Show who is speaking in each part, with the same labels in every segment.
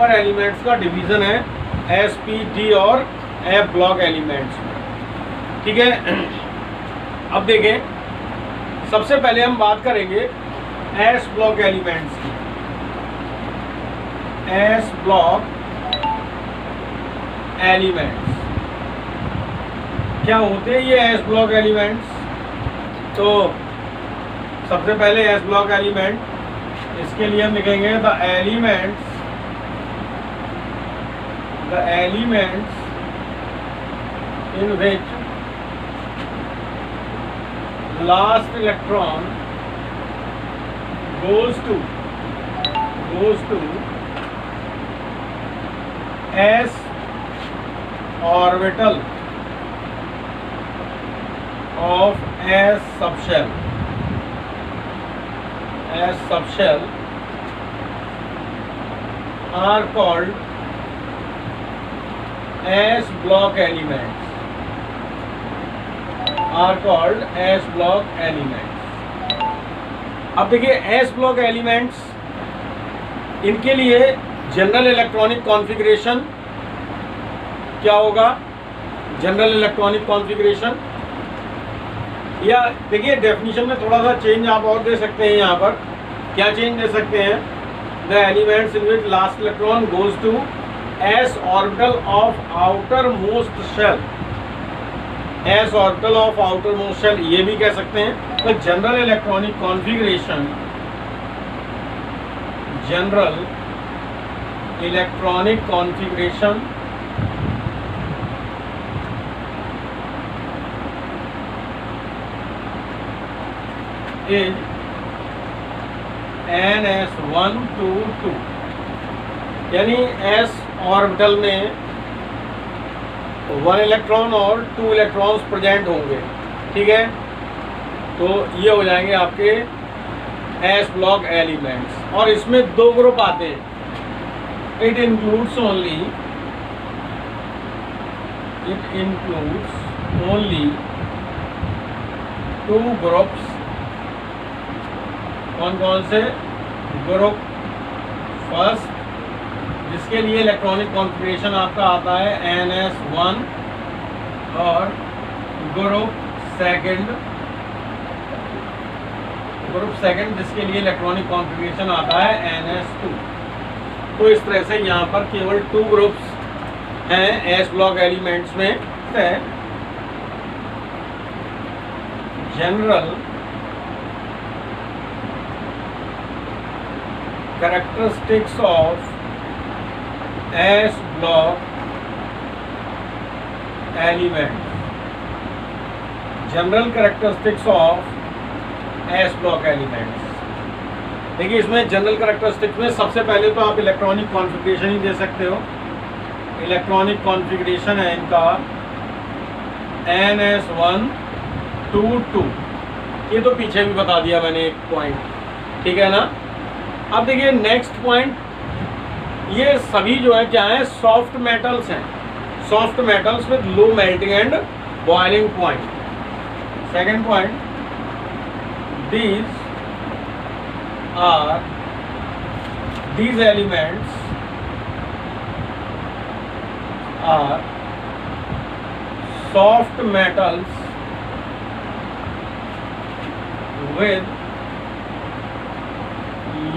Speaker 1: पर एलिमेंट्स का डिवीज़न है एस, पी, डी और एफ ब्लॉक एलिमेंट्स में। ठीक है, अब देखें, सबसे पहले हम बात करेंगे एस ब्लॉक एलिमेंट्स की। एस ब्लॉक एलिमेंट्स क्या होते हैं ये एस ब्लॉक एलिमेंट्स? तो सबसे पहले एस ब्लॉक एलिमेंट, इसके लिए हम लिखेंगे the elements in which last electron goes to s orbital of s subshell are called s block elements. अब देखिए एस ब्लॉक एलिमेंट्स, इनके लिए जनरल इलेक्ट्रॉनिक कॉन्फ़िगरेशन क्या होगा? जनरल इलेक्ट्रॉनिक कॉन्फ़िगरेशन, या देखिए डेफिनेशन में थोड़ा सा चेंज आप और दे सकते हैं। यहाँ पर क्या चेंज दे सकते हैं? The elements in which last electron goes to s orbital of outer most shell. S orbital of outer most shell ये भी कह सकते हैं। तो general electronic configuration is ns1 to 2, यानी एस ऑर्बिटल में 1 इलेक्ट्रॉन और 2 इलेक्ट्रॉन्स प्रेजेंट होंगे। ठीक है, तो ये हो जाएंगे आपके एस ब्लॉक एलिमेंट्स, और इसमें 2 ग्रुप आते हैं। It includes only 2 groups. कौन कौन से? ग्रुप फर्स्ट, जिसके लिए इलेक्ट्रॉनिक कॉन्फ़िगरेशन आपका आता है ns1, और ग्रुप सेकंड जिसके लिए इलेक्ट्रॉनिक कॉन्फ़िगरेशन आता है ns2। तो इस तरह से यहाँ पर केवल 2 ग्रुप्स हैं एस ब्लॉक एलिमेंट्स में। General characteristics of S block elements. General characteristics of S block elements. देखिए इसमें जनरल कैरेक्टरिस्टिक्स में सबसे पहले तो आप इलेक्ट्रॉनिक कॉन्फ़िगरेशन ही दे सकते हो। इलेक्ट्रॉनिक कॉन्फ़िगरेशन है इनका ns1 to 2। ये तो पीछे भी बता दिया मैंने एक पॉइंट, ठीक है ना। अब देखिए नेक्स्ट पॉइंट, ये सभी जो है क्या है? सॉफ्ट मेटल्स हैं। Soft metals with low melting and boiling point. Second point, these elements are soft metals with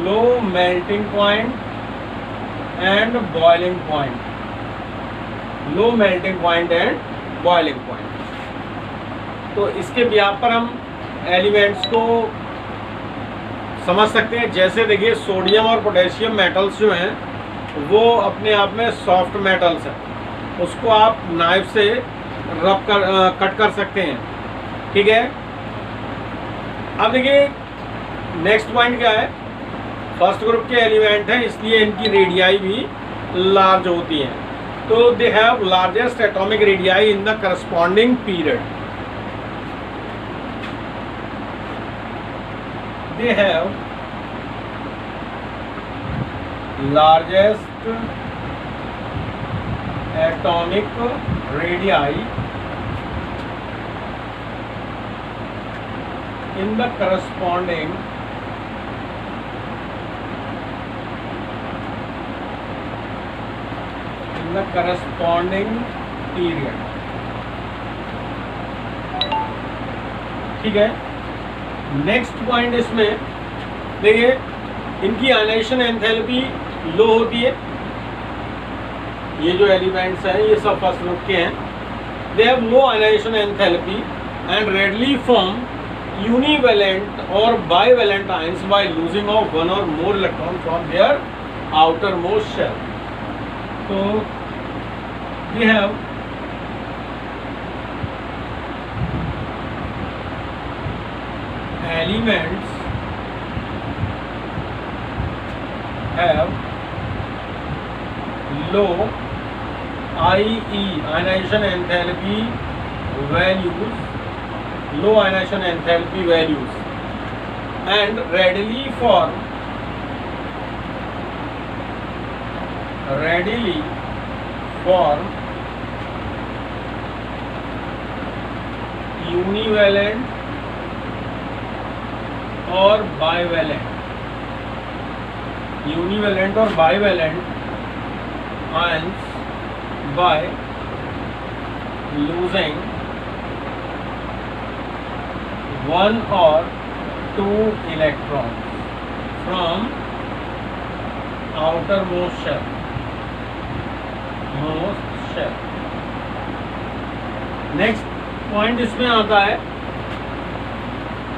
Speaker 1: low melting point and boiling point. Low melting point and boiling point. तो इसके ब्याह पर हम एलिमेंट्स को समझ सकते हैं। जैसे देखिए सोडियम और पोटेशियम मेटल्स जो हैं वो अपने आप में सॉफ्ट मेटल्स हैं, उसको आप नाइफ से कट कर सकते हैं। ठीक है, अब देखिए नेक्स्ट पॉइंट क्या है? फर्स्ट ग्रुप के एलिमेंट हैं, इसलिए इनकी रेडियाई भी लार्ज होती हैं। तो they have largest atomic radii in the corresponding period. They have largest atomic radii in the corresponding the corresponding period. ठीक है, नेक्स्ट पॉइंट इसमें देखिए, इनकी आयनाइजेशन एंथैल्पी लो होती है। ये जो एलिमेंट्स हैं ये सब फर्स्ट ग्रुप के हैं। They have low ionization enthalpy and readily form univalent or bivalent ions by losing of one or more electron from their outermost shell. So we have elements have low IE ionization enthalpy values, low ionization enthalpy values, and readily form univalent or bivalent ions by losing one or two electrons from outermost shell. Next point इसमें आता है,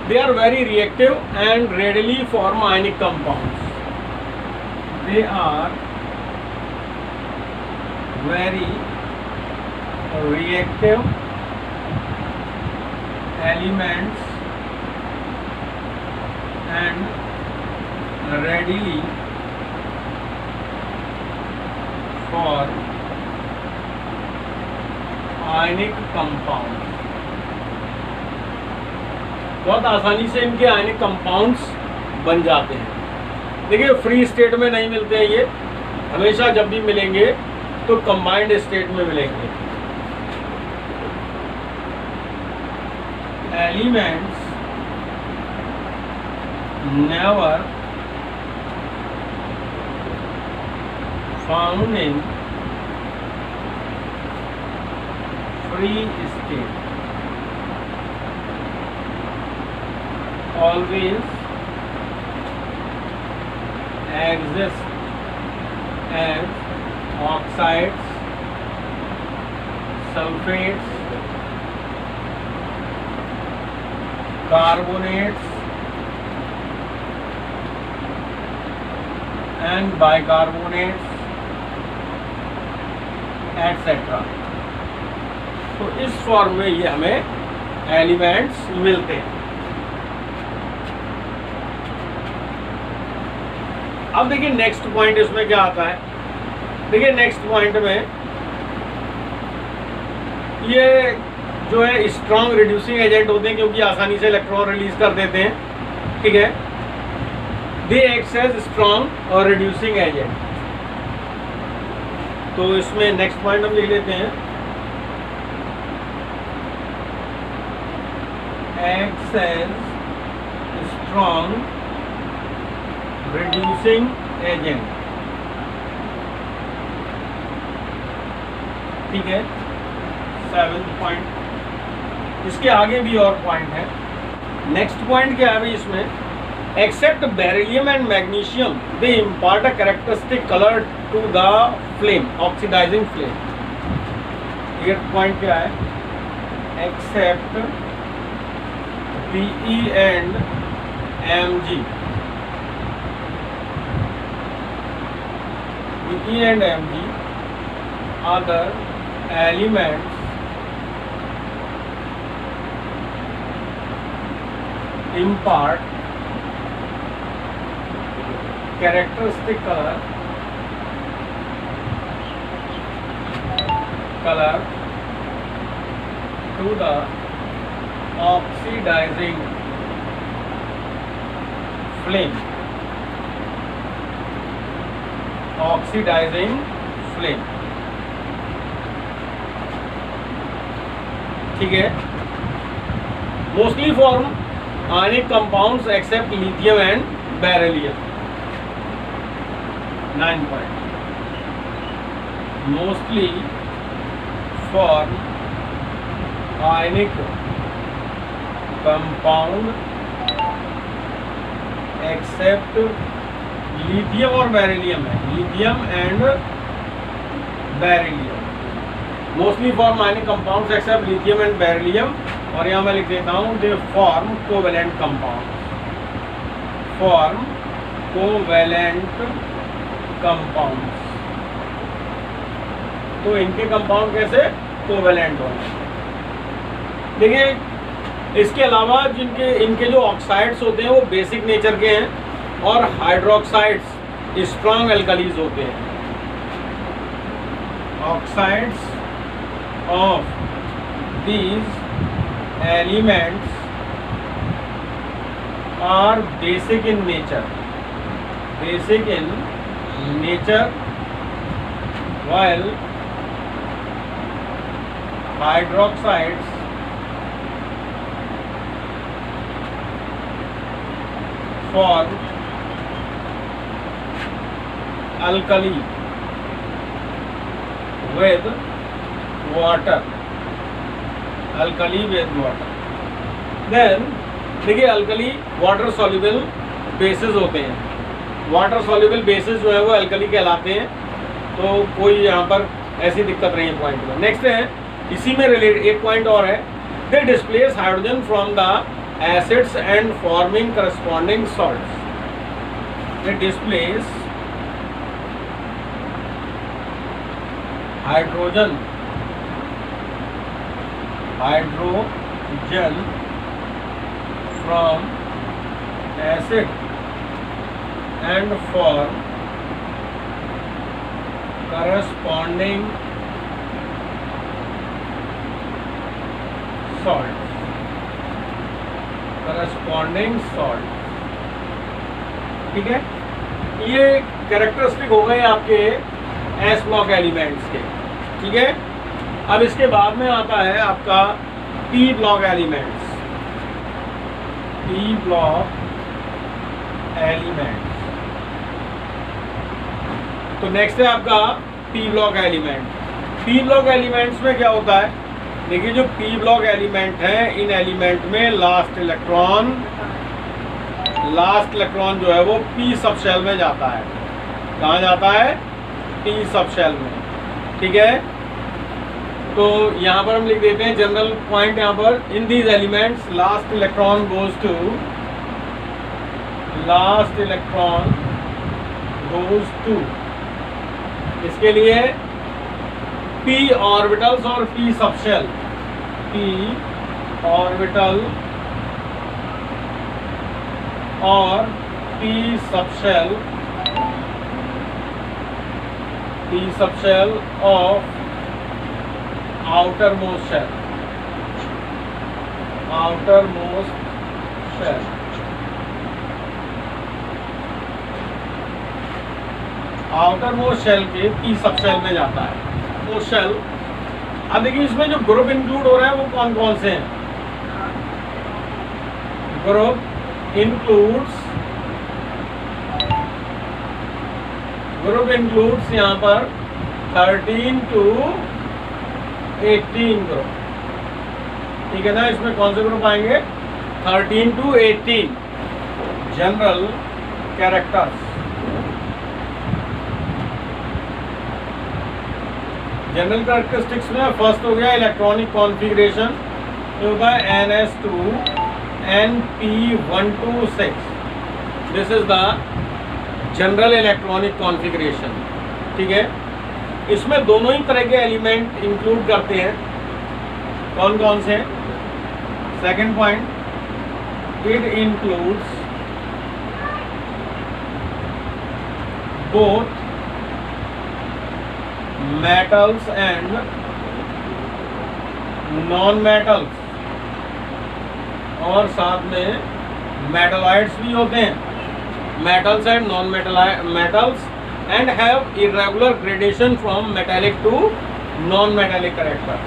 Speaker 1: they are very reactive and readily form ionic compounds. They are very reactive elements and readily form ionic compounds. बहुत आसानी से इनके ionic compounds बन जाते हैं. देखिए, फ्री स्टेट में नहीं मिलते हैं ये, हमेशा जब भी मिलेंगे तो कंबाइंड स्टेट में मिलेंगे. Elements never found in free state always exist as oxides, sulfates, carbonates and bicarbonates etc. तो इस फॉर्म में ये हमें एलिमेंट्स मिलते हैं. अब देखिए नेक्स्ट पॉइंट इसमें क्या आता है. देखिए नेक्स्ट पॉइंट में ये जो है स्ट्रॉन्ग रिड्यूसिंग एजेंट होते हैं, क्योंकि आसानी से इलेक्ट्रॉन रिलीज कर देते हैं. ठीक है, दे एक्ट एज स्ट्रॉन्ग और रिड्यूसिंग एजेंट. तो इसमें नेक्स्ट पॉइंट हम लिख लेते हैं, act as strong reducing agent. ठीक है, 7th पॉइंट. इसके आगे भी और पॉइंट है. नेक्स्ट पॉइंट क्या है भाई इसमें, except beryllium and magnesium they impart a characteristic colour to the flame, oxidizing flame. ये पॉइंट क्या है, except Pe and Mg. Pe and Mg are the elements impart characteristic color to the oxidizing flame. ठीक है, mostly form ionic compounds except lithium and beryllium. 9 point. mostly form ionic compound except lithium और beryllium है, lithium and beryllium, mostly form ionic compounds except lithium and beryllium. और यहाँ मैं लिख देता हूँ they form covalent compound, form covalent compounds. तो इनके कंपाउंड कैसे कोवेलेंट होंगे। देखिए इसके अलावा जिनके इनके जो ऑक्साइड्स होते हैं वो बेसिक नेचर के हैं, और हाइड्रोक्साइड्स स्ट्रॉन्ग एल्कलीज होते हैं। Oxides of these elements are basic in nature, basic in nature, while hydroxides form alkali with water, alkali with water। then देखिए अल्कली वाटर सॉल्युबल बेसिस होते हैं, वाटर सॉल्युबल बेसिस जो है वो alkali कहलाते हैं। तो कोई यहाँ पर ऐसी दिक्कत नहीं है पॉइंट में। नेक्स्ट है इसी में रिलेटेड एक पॉइंट और है, they displace hydrogen from the acids and forming corresponding salts, they displace hydrogen from acid and form corresponding salt, corresponding salt। ठीक है, ये कैरेक्टरिस्टिक हो गए आपके एस ब्लॉक एलिमेंट्स के। ठीक है, अब इसके बाद में आता है आपका P block elements, P block elements. तो नेक्स्ट है आपका P block element. P block elements में क्या होता है, देखिए जो पी ब्लॉक एलिमेंट हैं इन एलिमेंट में लास्ट इलेक्ट्रॉन जो है वो पी सब शेल में जाता है। कहाँ जाता है, पी सब शेल में। ठीक है, तो यहाँ पर हम लिख देते हैं जनरल पॉइंट यहाँ पर, in these elements last electron goes to इसके लिए p ऑर्बिटल्स और p सबशेल, p ऑर्बिटल और p subshell of outer most shell, outer most shell के पी सबशेल में जाता है मोस्ट शेल। अब देखिए इसमें जो ग्रुप इंक्लूड हो रहा है वो कौन कौन से हैं। ग्रुप इंक्लूड्स यहाँ पर 13 to 18 ग्रुप। ठीक है ना, इसमें कौन से ग्रुप आएंगे, 13 to 18 general characters. General characteristics में फर्स्ट हो गया इलेक्ट्रॉनिक कॉन्फ़िगरेशन, जो होगा NS2 NP126, this is the general electronic configuration. ठीक है, इसमें दोनों ही तरह के एलिमेंट इंक्लूड करते हैं। कौन कौन से? Second point, it includes both metals and non metals, और साथ में मेटलॉइड्स भी होते हैं, metals and non metals, and have irregular gradation from metallic to non metallic character,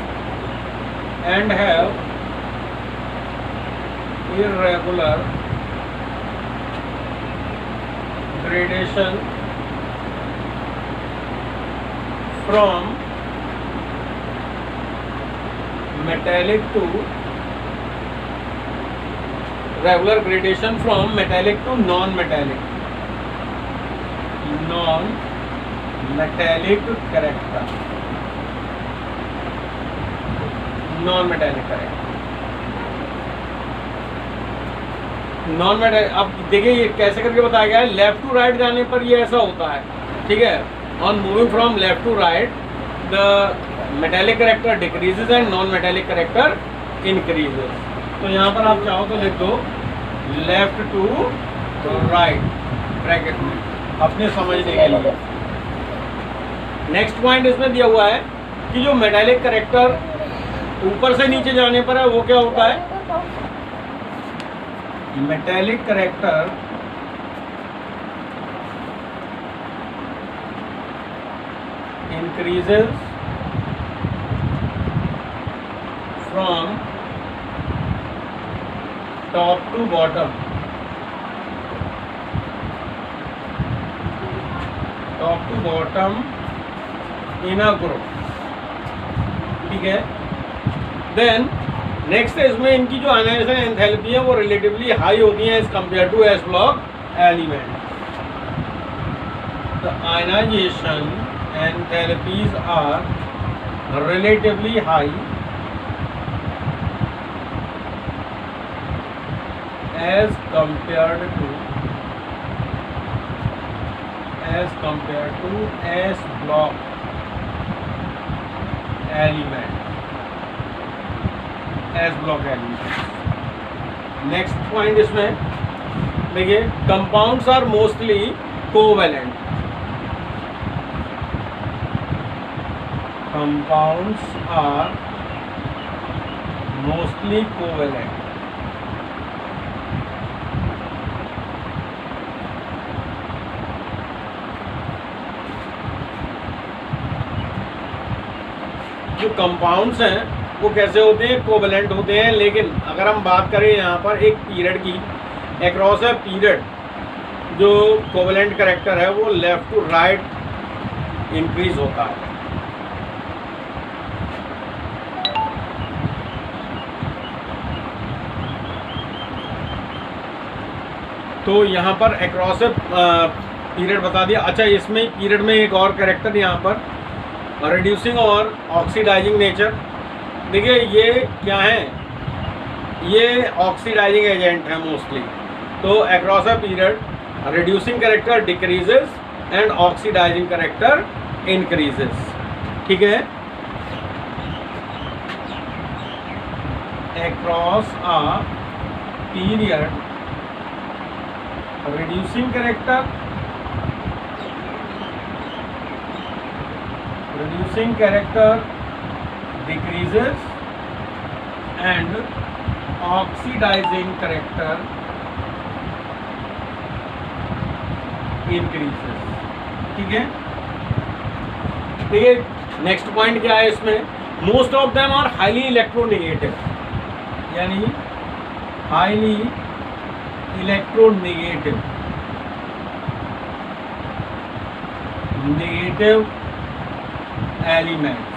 Speaker 1: and have irregular gradation from metallic to regular gradation from metallic to non-metallic character, non-metallic character। अब देखिए ये कैसे करके बताया गया है, लेफ्ट टू राइट जाने पर ये ऐसा होता है, ठीक है। On moving from left to right the metallic character decreases and non metallic character increases. तो यहाँ पर आप चाहो तो लिख दो लेफ्ट टू राइट ब्रैकेट में अपने समझने के लिए। नेक्स्ट पॉइंट इसमें दिया हुआ है कि जो मेटेलिक करेक्टर ऊपर से नीचे जाने पर है वो क्या होता है, metallic character increases from top to bottom, in a group, ठीक है। देन नेक्स्ट है इसमें इनकी जो आयनाइजेशन एंथैल्पी है वो रिलेटिवली हाई होती है as compare to S block element. The ionization enthalpies are relatively high as compare to S block element, S block element. Next point इसमें देखिए compounds are mostly covalent, compounds are mostly covalent. जो compounds हैं वो कैसे होते हैं, covalent होते हैं। लेकिन अगर हम बात करें यहाँ पर एक पीरियड की, अक्रॉस ए पीरियड जो कोवेलेंट कैरेक्टर है वो लेफ्ट टू राइट इंक्रीज होता है। तो यहाँ पर अक्रॉस ए पीरियड बता दिया। अच्छा इसमें पीरियड में एक और कैरेक्टर यहाँ पर रिड्यूसिंग और ऑक्सीडाइजिंग नेचर। देखिए ये क्या है, ये ऑक्सीडाइजिंग एजेंट है मोस्टली। तो across a period reducing character decreases and oxidizing character increases, ठीक है। Across a period reducing character decreases and oxidizing character increases, ठीक है। देखिए नेक्स्ट पॉइंट क्या है इसमें, most of them are highly electronegative, यानी highly electronegative element.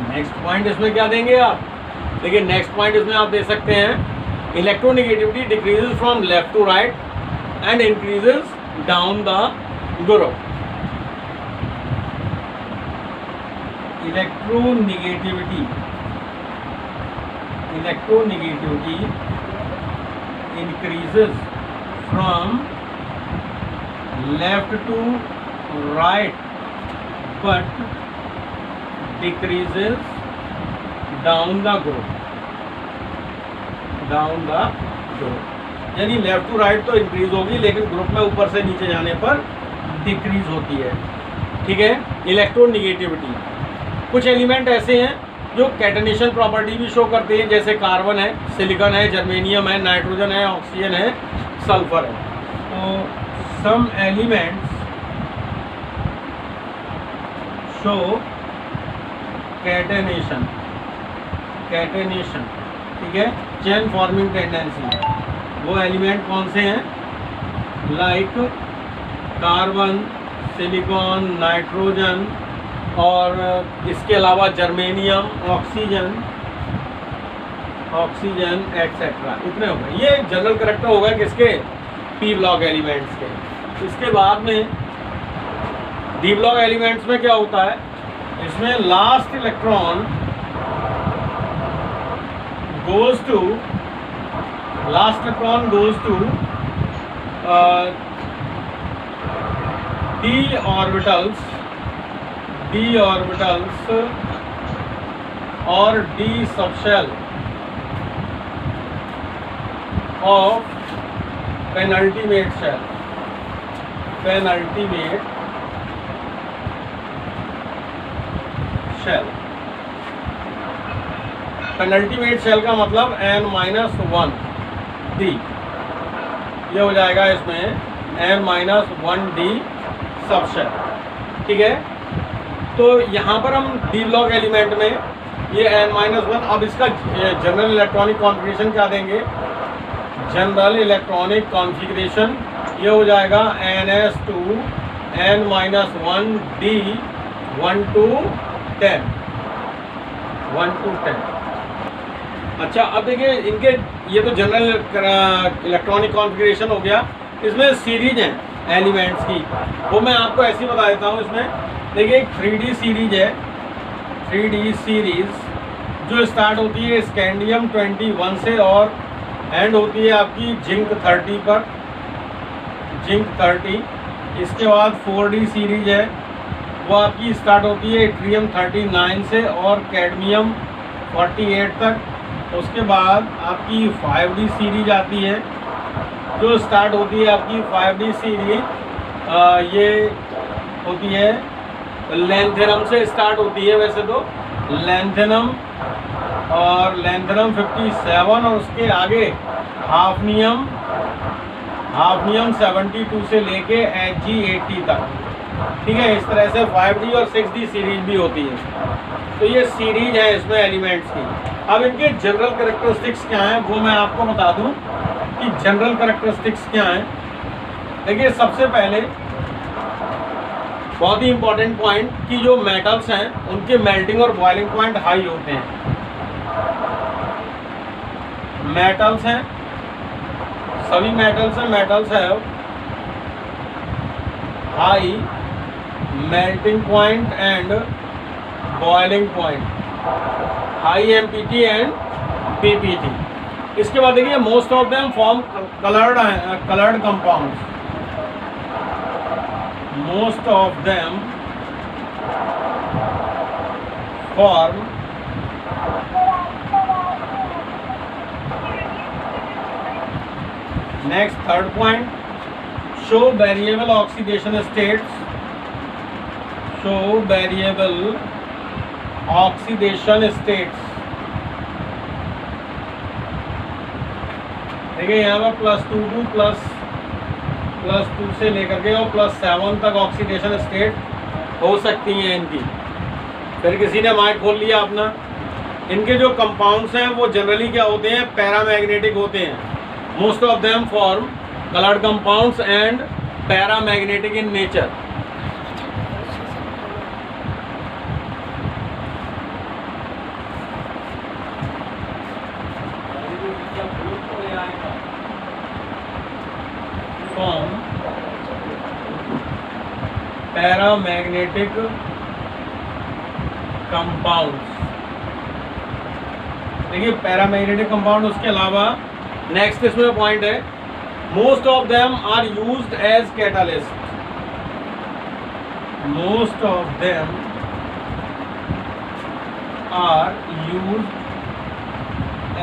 Speaker 1: Next point इसमें क्या देंगे आप, देखिए नेक्स्ट पॉइंट इसमें आप दे सकते हैं electronegativity decreases from left to right and increases down the group. Electronegativity increases from left to right but decreases down the group, यानी लेफ्ट टू राइट तो इंक्रीज होगी लेकिन ग्रुप में ऊपर से नीचे जाने पर डिक्रीज होती है, ठीक है। इलेक्ट्रोनेगेटिविटी, कुछ एलिमेंट ऐसे हैं जो कैटनेशन प्रॉपर्टी भी शो करते हैं, जैसे कार्बन है, सिलिकॉन है, जर्मेनियम है, नाइट्रोजन है, ऑक्सीजन है, सल्फर है। तो सम एलिमेंट्स शो कैटेनेशन, ठीक है, चेन फॉर्मिंग टेंडेंसी। वो एलिमेंट कौन से हैं, लाइक कार्बन, सिलिकॉन, नाइट्रोजन और इसके अलावा जर्मेनियम, ऑक्सीजन एक्सेट्रा, इतने हो गए। ये जनरल करैक्टर होगा किसके, पी ब्लॉक एलिमेंट्स के। इसके बाद में डी ब्लॉक एलिमेंट्स में क्या होता है, इसमें last electron goes to d orbitals or d subshell of penultimate shell। Penultimate shell का मतलब n-1 d, ये हो जाएगा इसमें n-1 d सब शेल। ठीक है, तो यहाँ पर हम डी ब्लॉक एलिमेंट में ये n-1, अब इसका जनरल इलेक्ट्रॉनिक कॉन्फ़िगरेशन क्या देंगे, जनरल इलेक्ट्रॉनिक कॉन्फ़िगरेशन ये हो जाएगा ns2 n-1 d 1 to 10। अच्छा, अब देखिए इनके, ये तो जनरल इलेक्ट्रॉनिक कॉन्फ़िगरेशन हो गया। इसमें सीरीज हैं एलिमेंट्स की, वो मैं आपको ऐसे ही बता देता हूँ। इसमें देखिए एक 3D सीरीज है, 3D सीरीज जो स्टार्ट होती है स्कैंडियम 21 से और एंड होती है आपकी जिंक 30 पर, जिंक 30। इसके बाद 4D सीरीज है, वो आपकी स्टार्ट होती है ट्रियम 39 से और कैडमियम 48 तक। उसके बाद आपकी 5D सीरीज आती है, जो स्टार्ट होती है आपकी 5D सीरीज, ये होती है लैंथेनम से स्टार्ट होती है वैसे तो, लैंथेनम और लैंथेनम 57 और उसके आगे हाफनियम 72 से लेके Hg80 तक। ठीक है, इस तरह से 5D और 6D सीरीज भी होती है। तो ये सीरीज है इसमें एलिमेंट्स की। अब इनके जनरल कैरेक्टरिस्टिक्स क्या हैं वो मैं आपको बता दूं कि जनरल कैरेक्टरिस्टिक्स क्या हैं। देखिए सबसे पहले बहुत ही इंपॉर्टेंट पॉइंट कि जो मेटल्स हैं उनके मेल्टिंग और बॉइलिंग पॉइंट हाई होते हैं। मेटल्स हैं, सभी मेटल्स है high melting point and boiling point, high MPT and PPT। इसके बाद देखिए most of them form coloured compounds, most of them form next third point, show variable oxidation states, show variable oxidation states. देखिए यहाँ पर +2 से लेकर के और +7 तक ऑक्सीडेशन स्टेट हो सकती हैं इनकी। फिर किसी ने माइंड खोल लिया अपना। इनके जो कंपाउंड्स हैं वो जनरली क्या होते हैं, पैरामैग्नेटिक होते हैं। Most of them form coloured compounds and paramagnetic in nature. Paramagnetic compounds, देखिए पैरामैग्नेटिक कंपाउंड। उसके अलावा नेक्स्ट इसमें पॉइंट है, most of them are used as catalyst, most of them are used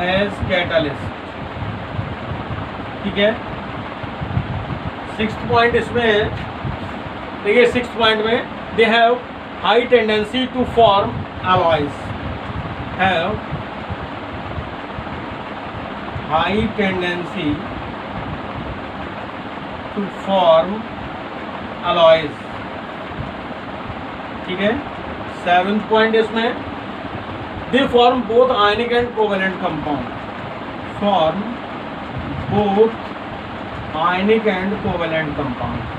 Speaker 1: as catalyst. ठीक है, 6th point इसमें है। देखिए 6th पॉइंट में they have high tendency to form alloys, have high tendency to form alloys। ठीक है, 7th point इसमें they form both ionic and covalent compound, form both ionic and covalent compound.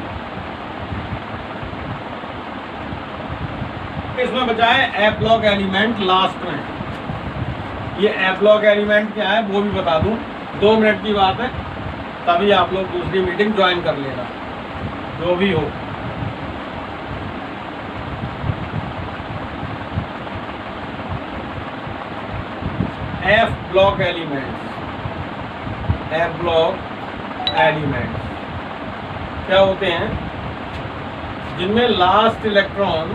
Speaker 1: आपके इसमें बचा है एफ ब्लॉक एलिमेंट लास्ट में। ये F block element क्या है वो भी बता दूं, 2 मिनट की बात है, तभी आप लोग दूसरी मीटिंग ज्वाइन कर लेना जो भी हो। F block elements, F block elements क्या होते हैं? जिनमें last electron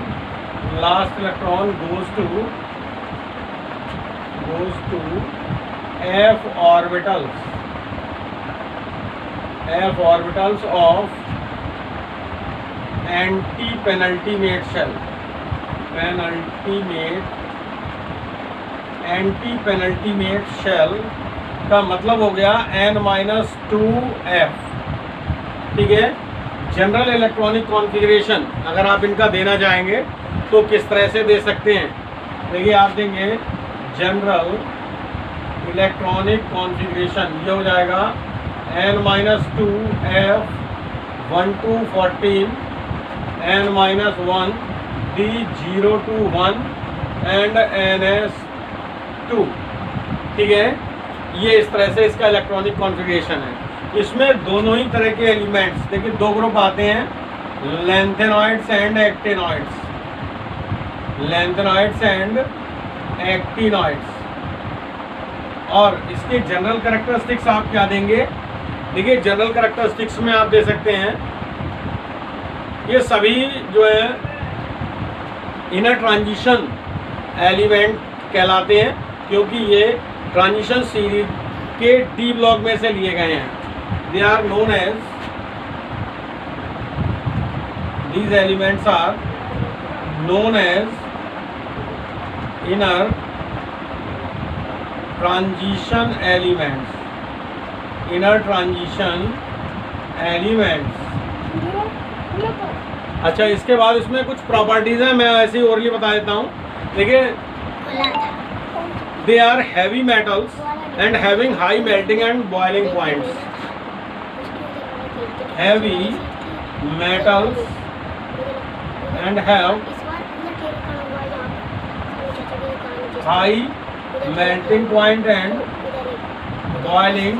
Speaker 1: goes to F orbitals of anti penultimate shell. Anti penultimate shell का मतलब हो गया n-2f। ठीक है। जनरल इलेक्ट्रॉनिक कॉन्फ़िगरेशन अगर आप इनका देना चाहेंगे तो किस तरह से दे सकते हैं? देखिए आप देंगे जनरल इलेक्ट्रॉनिक कॉन्फ़िगरेशन, ये हो जाएगा n-2f 1 to 14, n-1 d 0 to 1 and ns2। ठीक है, ये इस तरह से इसका इलेक्ट्रॉनिक कॉन्फ़िगरेशन है। इसमें दोनों ही तरह के एलिमेंट्स, देखिए 2 ग्रुप आते हैं, लैंथेनॉइड्स एंड एक्टिनॉइड्स। और इसके जनरल कैरेक्टरिस्टिक्स आप क्या देंगे? देखिए जनरल कैरेक्टरिस्टिक्स में आप दे सकते हैं, ये सभी जो है इनर ट्रांजिशन एलिमेंट कहलाते हैं, क्योंकि ये ट्रांजिशन सीरीज के डी ब्लॉक में से लिए गए हैं। They are known as, these elements are known as inner transition elements। अच्छा, इसके बाद इसमें कुछ प्रॉपर्टीज हैं, मैं ऐसे ही ओरली बता देता हूँ। देखिए they are heavy metals and having high melting and boiling points. Heavy metals and have high melting point and boiling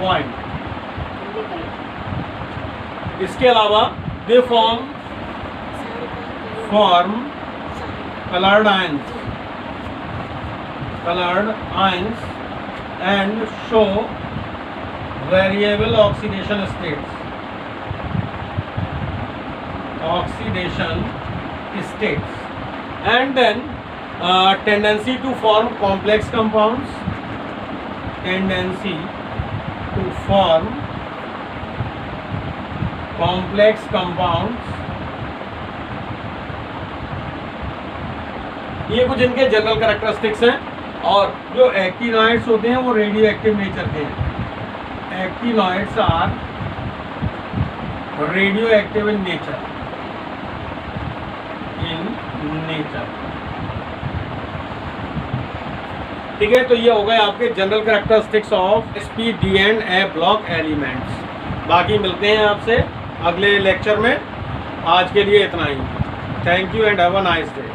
Speaker 1: point। इसके अलावा they form colored ions and show variable oxidation states। And then tendency to form complex compounds, ये कुछ इनके general characteristics हैं। और जो actinoids होते हैं वो रेडियो एक्टिव नेचर के हैं। Actinoids are radio active in nature. ठीक है, तो ये हो गए आपके general characteristics of sp d and f block elements. बाकी मिलते हैं आपसे अगले लेक्चर में। आज के लिए इतना ही। Thank you and have a nice day.